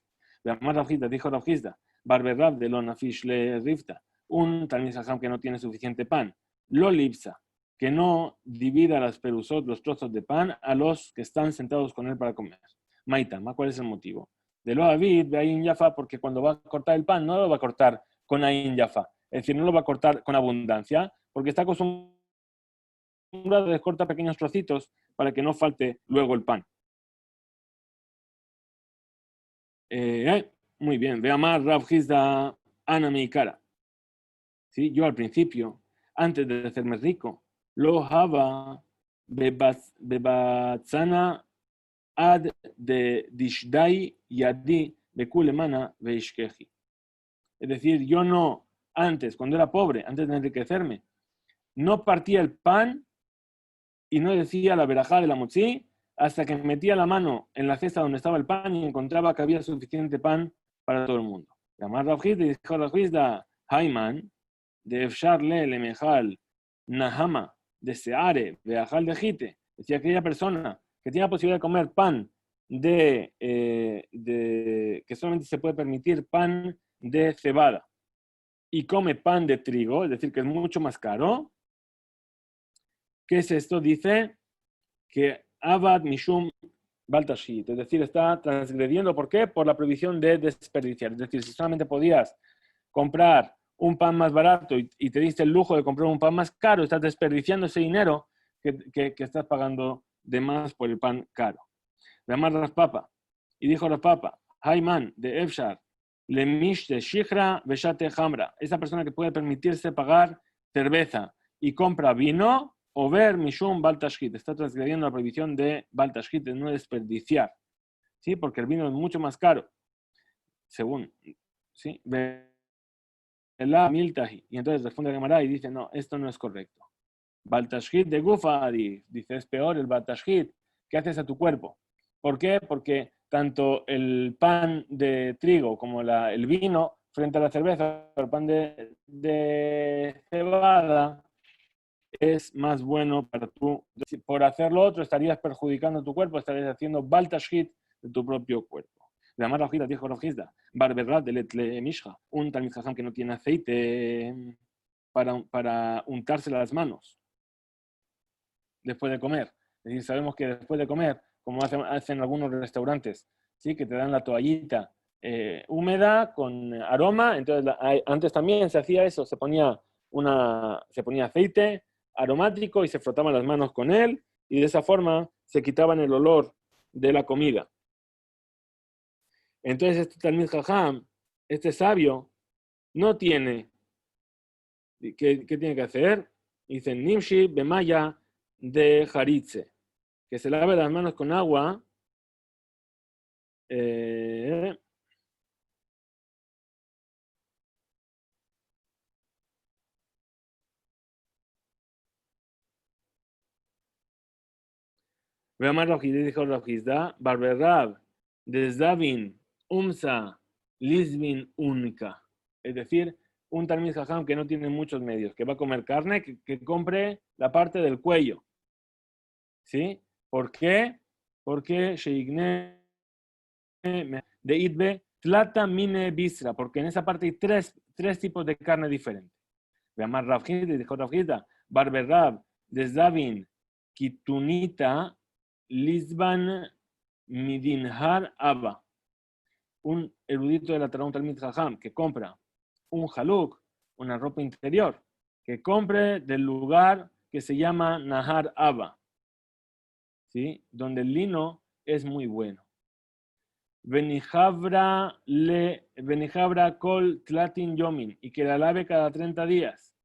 La más rojita, dijo Rojizda, Barberrab de lo nafish le rifta. Un Talmid Jajam que no tiene suficiente pan, lo lipsa, que no divida las perusot, los trozos de pan, a los que están sentados con él para comer. Maitama, ¿cuál es el motivo? De lo David, de Ayin Yafa, porque cuando va a cortar el pan, no lo va a cortar con Ayin Yafa. Es decir, no lo va a cortar con abundancia, porque está acostumbrado a cortar pequeños trocitos para que no falte luego el pan. Muy bien, vea más Rav Hizda Ana mi cara. ¿Sí? Yo al principio, antes de hacerme rico, lo haba bebatzana ad de dishdai yadi bekulemana veishkeji. Es decir, yo no, antes, cuando era pobre, antes de enriquecerme, no partía el pan y no decía la verajá de la motzi hasta que metía la mano en la cesta donde estaba el pan y encontraba que había suficiente pan para todo el mundo. Llamar Rav Hizda y dijo Rav Hizda, Hayman, de Efshar le lemejal nahama de seare veajal de jite. Decía aquella persona que tiene la posibilidad de comer pan que solamente se puede permitir pan de cebada y come pan de trigo, es decir, que es mucho más caro. ¿Qué es esto? Dice que Abad Mishum Baltashit, es decir, está transgrediendo. ¿Por qué? Por la prohibición de desperdiciar. Es decir, si solamente podías comprar un pan más barato y te diste el lujo de comprar un pan más caro, estás desperdiciando ese dinero que estás pagando de más por el pan caro. Llamar Raspapa. Y dijo Raspapa, Hayman de Efshar, Lemish de Shihra Beshate Hamra. Esa persona que puede permitirse pagar cerveza y compra vino, o ver Mishum Baltashit, está transgrediendo la prohibición de Baltashit, de no desperdiciar, ¿sí? Porque el vino es mucho más caro, según, ¿sí? Y entonces responde a Gemara y dice, no, esto no es correcto. Baltashit de Gufa, dice, es peor el Baltashit que haces a tu cuerpo. ¿Por qué? Porque tanto el pan de trigo como el vino frente a la cerveza, el pan de cebada, es más bueno para tú. Por hacer lo otro estarías perjudicando tu cuerpo, estarías haciendo baltashit de tu propio cuerpo. La más rojita dijo Rojizda, Barberrat de Letle Mishja, un Talmid Jajam que no tiene aceite para untarse las manos después de comer. Es decir, sabemos que después de comer, como hacen algunos restaurantes, ¿sí? Que te dan la toallita húmeda, con aroma. Entonces, antes también se hacía eso, se ponía aceite aromático y se frotaban las manos con él, y de esa forma se quitaban el olor de la comida. Entonces, este Talmid Jajam, este sabio, no tiene, ¿qué tiene que hacer? Dice, Nimshi Bemaya de Haritze, que se lave las manos con agua. Veamos Rafizda, dijo Rafizda, Barberrab, Desdavin, Umsa, Lisbin, Unica. Es decir, un Talmid Jajam que no tiene muchos medios, que va a comer carne, que compre la parte del cuello. ¿Sí? ¿Por qué? Porque Sheigne de Itbe, Tlata Mine Bisra, porque en esa parte hay tres tipos de carne diferentes. Veamos Rafizda, dijo Rafizda, Barberrab, Desdavin, Kitunita, Lisban Midinhar Abba, un erudito de la Torá, un Talmid Jajam, que compra un haluk, una ropa interior, que compre del lugar que se llama Nahar Abba, ¿sí? Donde el lino es muy bueno. Benijabra kol tlatin yomin, y que la lave cada 30 días.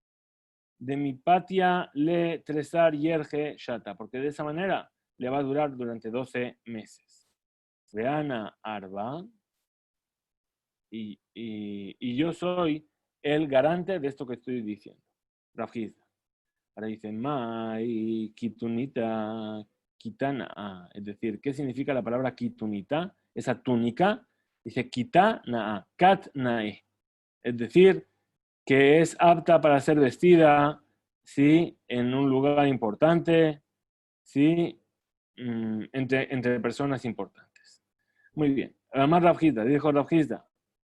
De mi patia le tresar yerge shata, porque de esa manera le va a durar durante 12 meses. Veana arba, y yo soy el garante de esto que estoy diciendo. Rafizda. Ahora dice, mai kitunita kitana. Es decir, ¿qué significa la palabra kitunita? Esa túnica, dice kitana, katnae. Es decir, que es apta para ser vestida, ¿sí? En un lugar importante, ¿sí? Entre personas importantes. Muy bien. Además, Rafizda, dijo Rafizda,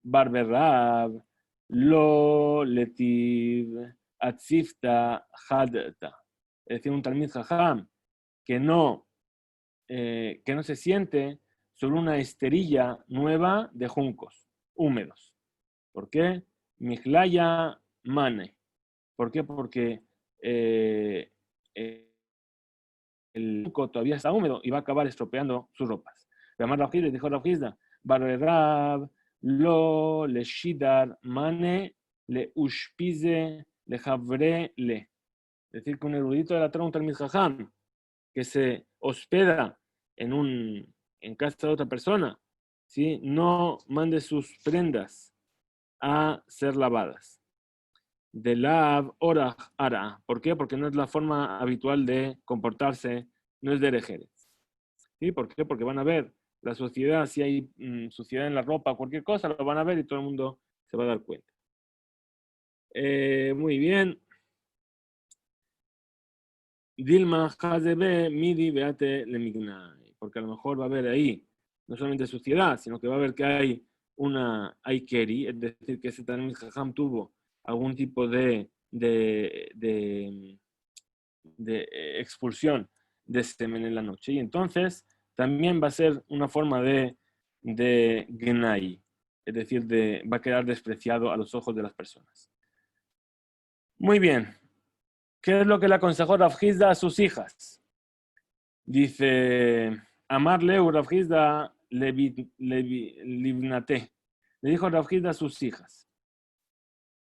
Barberrab, lo letiv, atzifta, hadta. Es decir, un Talmid Jajam que no se siente sobre una esterilla nueva de juncos húmedos. ¿Por qué? Mihlaya mane. ¿Por qué? Porque el junco todavía está húmedo y va a acabar estropeando sus ropas. Además, Rafizda dijo Rafizda, Barberrab, lo le shidar mane le ushpize le jabre le. Es decir, que un erudito de la Torá, un Talmid Jajam, que se hospeda en casa de otra persona, ¿sí? No mande sus prendas a ser lavadas. De lav orach ara. ¿Por qué? Porque no es la forma habitual de comportarse, no es de herejes. ¿Sí? ¿Por qué? Porque van a ver la suciedad, si hay suciedad en la ropa, cualquier cosa, lo van a ver y todo el mundo se va a dar cuenta. Muy bien. Dilma Hazebe Midi Beate Lemignai. Porque a lo mejor va a haber ahí no solamente suciedad, sino que va a ver que hay keri, es decir, que ese Talmid Jajam tuvo algún tipo de expulsión de semen en la noche. Y entonces también va a ser una forma de gnai, es decir, va a quedar despreciado a los ojos de las personas. Muy bien. ¿Qué es lo que le aconsejó Rav Hizda a sus hijas? Dice, amarle Rav Hizda livnate. Le dijo Rav Hizda a sus hijas,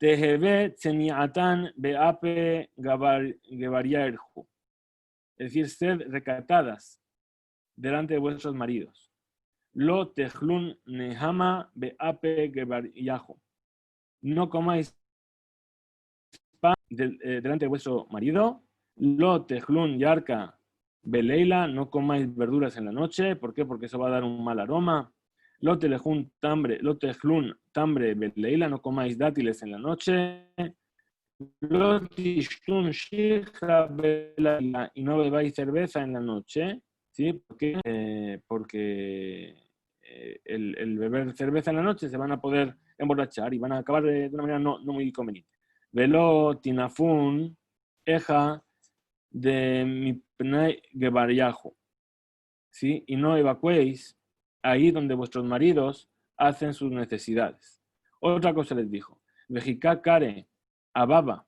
Teheve tseniatan beape gevariarhu. Es decir, sed recatadas delante de vuestros maridos. Lo tejlun nehama beape gevariahu. No comáis pan delante de vuestro marido. Lo tejlun yarka beleila. No comáis verduras en la noche. ¿Por qué? Porque eso va a dar un mal aroma. Lo tejlun tambre beleila. No comáis dátiles en la noche. Lo tishtun shija beleila. Y no bebáis cerveza en la noche. ¿Sí? Porque el beber cerveza en la noche se van a poder emborrachar y van a acabar de una manera no muy conveniente. Velo tinafun eja de mi pnei gebariajo. ¿Sí? Y no evacuéis ahí donde vuestros maridos hacen sus necesidades. Otra cosa les dijo, Vejika kare, ababa,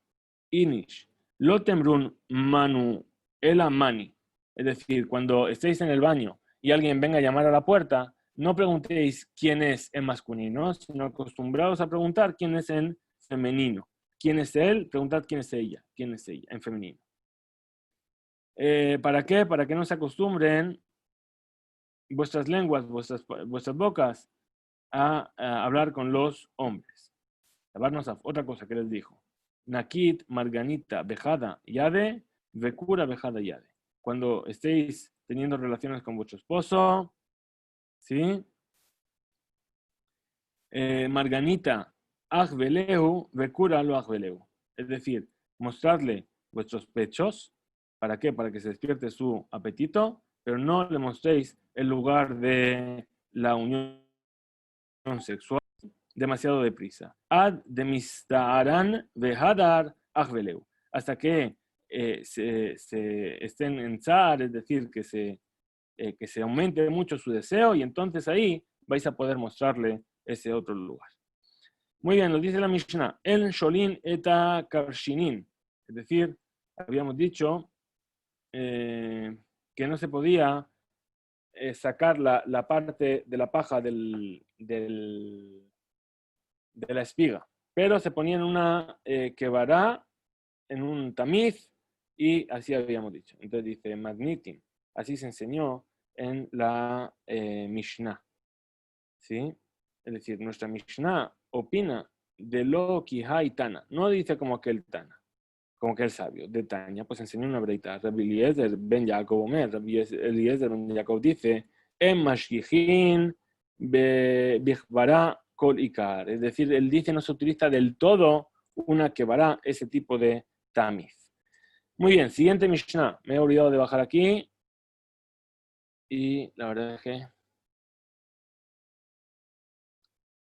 inish, lotemrun manu, el mani. Es decir, cuando estéis en el baño y alguien venga a llamar a la puerta, no preguntéis quién es en masculino, sino acostumbrados a preguntar quién es en femenino. ¿Quién es él? Preguntad quién es ella en femenino. ¿Para qué? Para que no se acostumbren vuestras lenguas, vuestras bocas a hablar con los hombres. Lavarnos a otra cosa que les dijo. Nakit, marganita, bejada, yade, vekura, bejada, yade. Cuando estéis teniendo relaciones con vuestro esposo, ¿sí? Marganita, ajveleu, vekura lo ajveleu. Es decir, mostrarle vuestros pechos. ¿Para qué? Para que se despierte su apetito, pero no le mostréis el lugar de la unión sexual demasiado deprisa. Ad demistaran vehadar ajveleu. Hasta que se estén en zar, es decir, que se aumente mucho su deseo y entonces ahí vais a poder mostrarle ese otro lugar. Muy bien, nos dice la Mishnah, el sholin eta karshinin, es decir, habíamos dicho que no se podía sacar la parte de la paja de la espiga, pero se ponía en una kebará, en un tamiz, y así habíamos dicho. Entonces dice, magnitim, así se enseñó en la Mishnah, ¿sí? Es decir, nuestra Mishnah opina de lo Kihai Tana, no dice como aquel Tana, como que el sabio de Tania, pues enseñó una breita. Rabbi Eliezer ben Yaakov Omer, Rabbi Eliezer ben Yaakov dice, en Mashgichin bichbará kol ikar. Es decir, él dice no se utiliza del todo una kebará, ese tipo de tamiz. Muy bien, siguiente Mishnah. Me he olvidado de bajar aquí. Y la verdad es que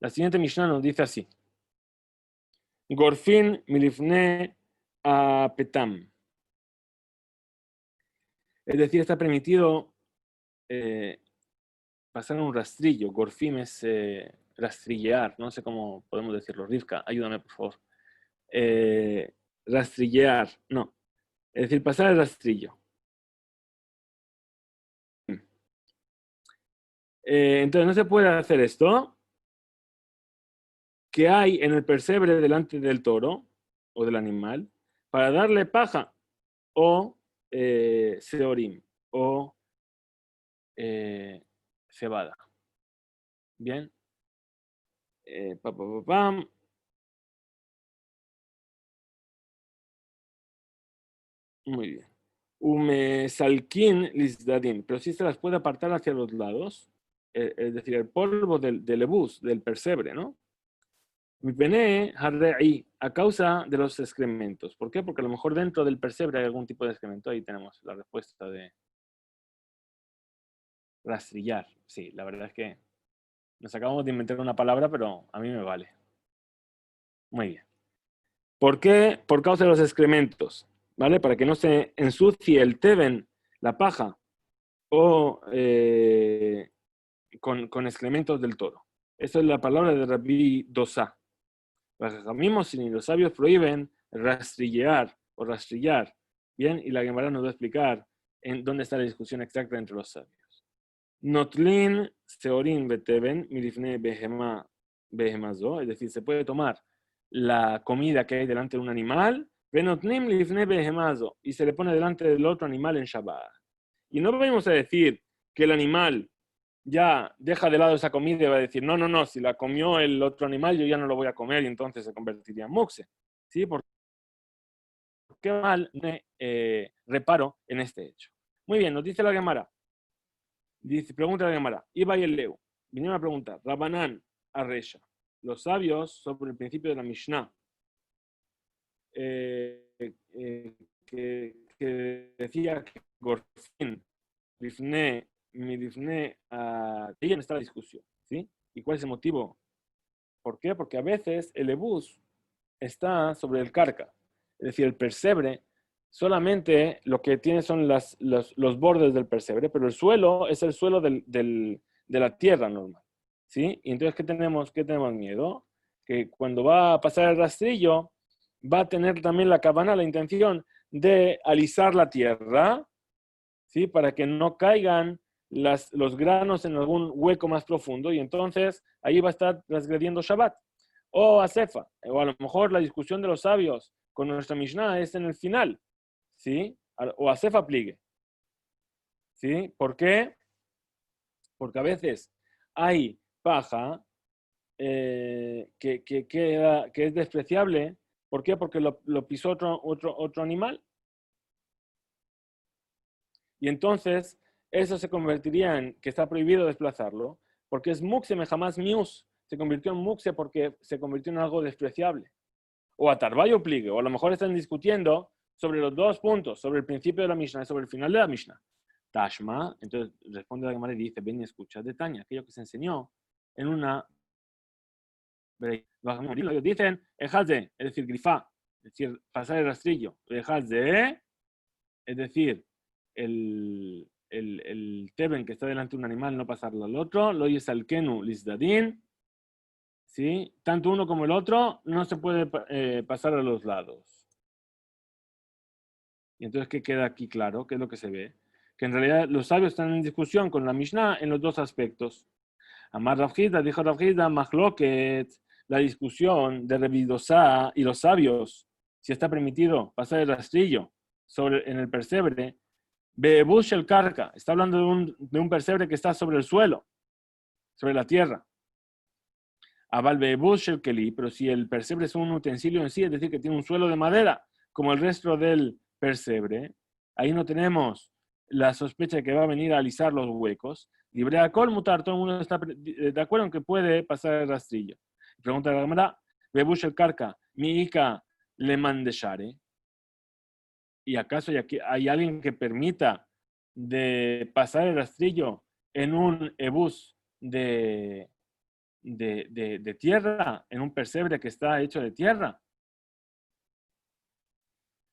la siguiente Mishnah nos dice así. Gorfin milifne a petam. Es decir, está permitido pasar un rastrillo. Gorfim es rastrillear. No sé cómo podemos decirlo. Rivka, ayúdame, por favor. Rastrillear. No. Es decir, pasar el rastrillo. Entonces, no se puede hacer esto. Que hay en el pesebre delante del toro o del animal para darle paja o seorim o cebada. Bien. Pam. Muy bien. Salkin lisdadim, pero sí se las puede apartar hacia los lados, es decir, el polvo del ebus, del pesebre, ¿no? A causa de los excrementos. ¿Por qué? Porque a lo mejor dentro del pesebre hay algún tipo de excremento. Ahí tenemos la respuesta de rastrillar. Sí, la verdad es que nos acabamos de inventar una palabra, pero a mí me vale. Muy bien. ¿Por qué? Por causa de los excrementos, ¿vale? Para que no se ensucie el teben, la paja, o con excrementos del toro. Esa es la palabra de Rabbi Dosa. Mismos ni los sabios prohíben rastrillear o rastrillar. Bien, y la Gemara nos va a explicar en dónde está la discusión exacta entre los sabios. Notlin seorin beteben milifne behemazo, es decir, se puede tomar la comida que hay delante de un animal, venotnim lifne behemazo, y se le pone delante del otro animal en Shabbat. Y no vamos a decir que el animal ya deja de lado esa comida y va a decir, no, si la comió el otro animal, yo ya no lo voy a comer y entonces se convertiría en moxe. ¿Sí? Porque qué mal me reparo en este hecho. Muy bien, nos dice la Gemara. Pregunta la Gemara. Iba y el Leu. Vinieron a preguntar. Rabanán Arresha. Los sabios sobre el principio de la Mishnah. Que decía que Gorfin, Rifne, Midifne, ahí está la discusión, ¿sí? ¿Y cuál es el motivo? ¿Por qué? Porque a veces el ebus está sobre el carca, es decir, el persebre solamente lo que tiene son los bordes del persebre, pero el suelo es el suelo de la tierra normal, ¿sí? Y entonces, ¿qué tenemos miedo? Que cuando va a pasar el rastrillo, va a tener también la cabana, la intención de alisar la tierra, ¿sí? Para que no caigan los granos en algún hueco más profundo y entonces ahí va a estar transgrediendo Shabbat. O Asefa, o a lo mejor la discusión de los sabios con nuestra Mishnah es en el final, ¿sí? O Asefa pligue, ¿sí? ¿Por qué? Porque a veces hay paja que es despreciable. ¿Por qué? Porque lo pisó otro animal. Y entonces eso se convertiría en que está prohibido desplazarlo, porque es muxe jamás mius. Se convirtió en muxe porque se convirtió en algo despreciable. O a Tarbayo pligue, o a lo mejor están discutiendo sobre los dos puntos, sobre el principio de la Mishnah y sobre el final de la Mishnah. Tashma, entonces responde la Gemara y dice, ven y escucha de Tanya, aquello que se enseñó en una... Ellos dicen, ejazde, es decir, grifá, es decir, pasar el rastrillo. Ejazde, es decir, el teben que está delante de un animal, no pasarlo al otro. Lo es al kenu lisdadin, ¿sí? Tanto uno como el otro no se puede pasar a los lados. Y entonces, ¿qué queda aquí claro? ¿Qué es lo que se ve? Que en realidad los sabios están en discusión con la Mishnah en los dos aspectos. Amar Rav Hizda, dijo Rav Hizda, Mahloket, la discusión de Revidosá y los sabios, si está permitido pasar el rastrillo en el persebre. Bebush el Karka, está hablando de un persebre que está sobre el suelo, sobre la tierra. Aval Bebush el Keli, pero si el persebre es un utensilio en sí, es decir, que tiene un suelo de madera, como el resto del persebre, ahí no tenemos la sospecha de que va a venir a alisar los huecos. Libre a col mutar, todo el mundo está de acuerdo en que puede pasar el rastrillo. Pregunta la cámara, Bebush el Karka, mi Ika le mandeshare. ¿Y acaso hay alguien que permita de pasar el rastrillo en un ebús de tierra, en un persebre que está hecho de tierra?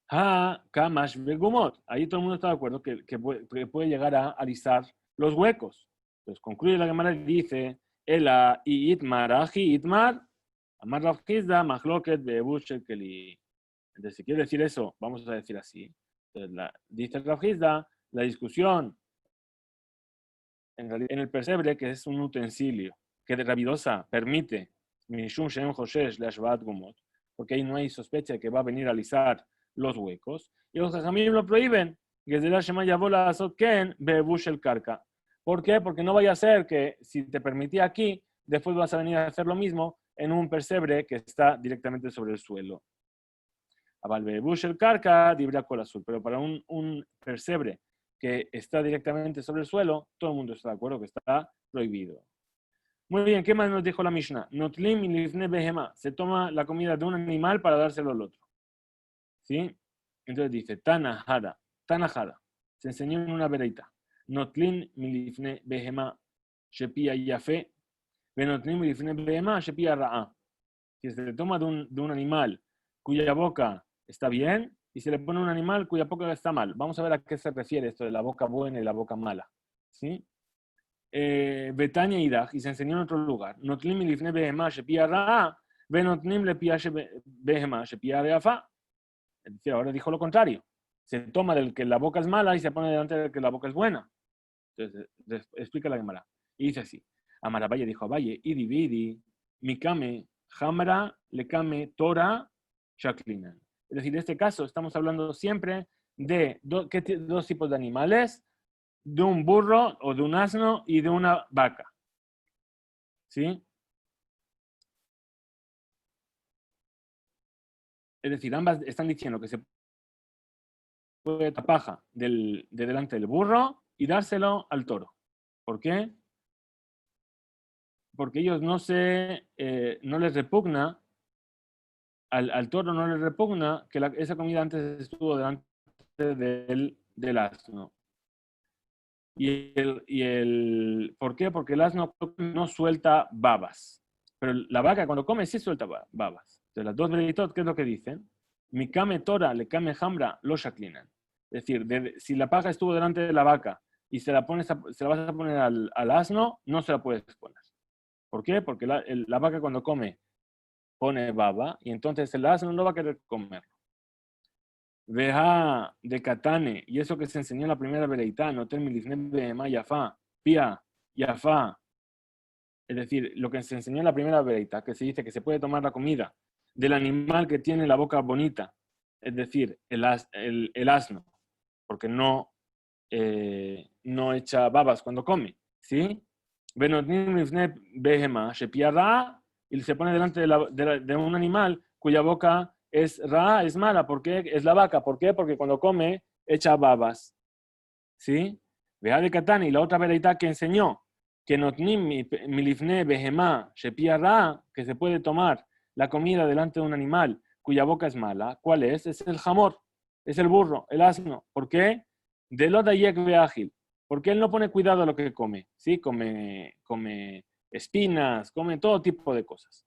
Kamash Begumot. Ahí todo el mundo está de acuerdo que puede llegar a alisar los huecos. Entonces concluye la Gemara y dice, Ela y Itmar, Aji Itmar, Amar Rav Hizda, Mahloket Bebush el Keli. Entonces, si quiere decir eso, vamos a decir así. Entonces, dice Rav Hizda, la discusión en el pesebre, que es un utensilio, que de Rabidosa permite, porque ahí no hay sospecha de que va a venir a alisar los huecos, y los jajamim lo prohíben, el carca. ¿Por qué? Porque no vaya a ser que si te permitía aquí, después vas a venir a hacer lo mismo en un pesebre que está directamente sobre el suelo. el carca, dibra col azul, pero para un pesebre que está directamente sobre el suelo, todo el mundo está de acuerdo que está prohibido. Muy bien, ¿qué más nos dijo la Mishnah? Notlim ilifne behema. Se toma la comida de un animal para dárselo al otro. ¿Sí? Entonces dice, tanahada. Se enseñó en una vereita. Notlim milifne behema shepia yafe. Venotlim milifne behema shepia ra'a. Si se toma de un animal cuya boca está bien, y se le pone un animal cuya boca está mal. Vamos a ver a qué se refiere esto de la boca buena y la boca mala. ¿Sí? Betania y Daj, y se enseñó en otro lugar. Notlim lifne behema shepia ra'a, venotlim le pia behema shepia reafa. Es decir, ahora dijo lo contrario. Se toma del que la boca es mala y se pone delante del que la boca es buena. Entonces, explica la Gemara. Y dice así. Amarabaye dijo a Valle, idi vidi, mikame, hamra, lekame, tora, shaklinan. Es decir, en este caso estamos hablando siempre de dos tipos de animales, de un burro o de un asno y de una vaca. ¿Sí? Es decir, ambas están diciendo que se puede la paja de delante del burro y dárselo al toro. ¿Por qué? Porque ellos no les repugna, al toro no les repugna que esa comida antes estuvo delante del asno. ¿Por qué? Porque el asno no suelta babas. Pero la vaca cuando come sí suelta babas. Entonces las dos veritot, ¿qué es lo que dicen? Mi kame tora, le kame hambra, lo shaklinan. Es decir, si la paja estuvo delante de la vaca y se la vas a poner al asno, no se la puedes poner. ¿Por qué? Porque la vaca cuando come pone baba y entonces el asno no va a querer comer. Veja de Katane, y eso que se enseñó en la primera veleitá, no termilifne yafá, pía, yafá. Es decir, lo que se enseñó en la primera veleitá, que se dice que se puede tomar la comida del animal que tiene la boca bonita, es decir, el asno, porque no echa babas cuando come, ¿sí? Benotnim lifne behema, shepia ra, y se pone delante de un animal cuya boca es ra, es mala. ¿Por qué? Es la vaca. ¿Por qué? Porque cuando come echa babas, ¿sí? Vea de Katani, y la otra veredad que enseñó, que notnim milifne behema, shepia ra, que se puede tomar la comida delante de un animal cuya boca es mala. ¿Cuál es? Es el jamor, es el burro, el asno. ¿Por qué? De lo de ágil. Porque él no pone cuidado a lo que come, ¿sí? Come espinas, come todo tipo de cosas.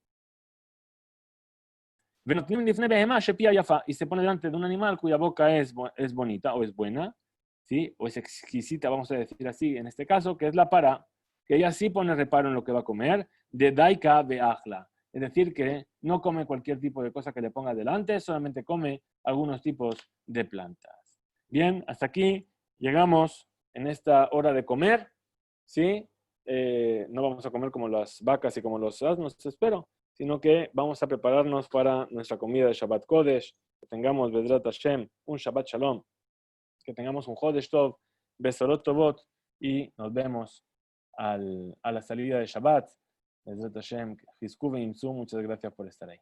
Y se pone delante de un animal cuya boca es bonita o es buena, ¿sí? O es exquisita, vamos a decir así, en este caso, que es la para, que ella sí pone reparo en lo que va a comer, de daika de ajla. Es decir, que no come cualquier tipo de cosa que le ponga delante, solamente come algunos tipos de plantas. Bien, hasta aquí llegamos en esta hora de comer, ¿sí? No vamos a comer como las vacas y como los asnos, espero, sino que vamos a prepararnos para nuestra comida de Shabbat Kodesh, que tengamos Bedrat Hashem, un Shabbat Shalom, que tengamos un Chodesh Tov, Besorot Tovot, y nos vemos a la salida de Shabbat. Bedrat Hashem, Chizku ve'imtzu, muchas gracias por estar ahí.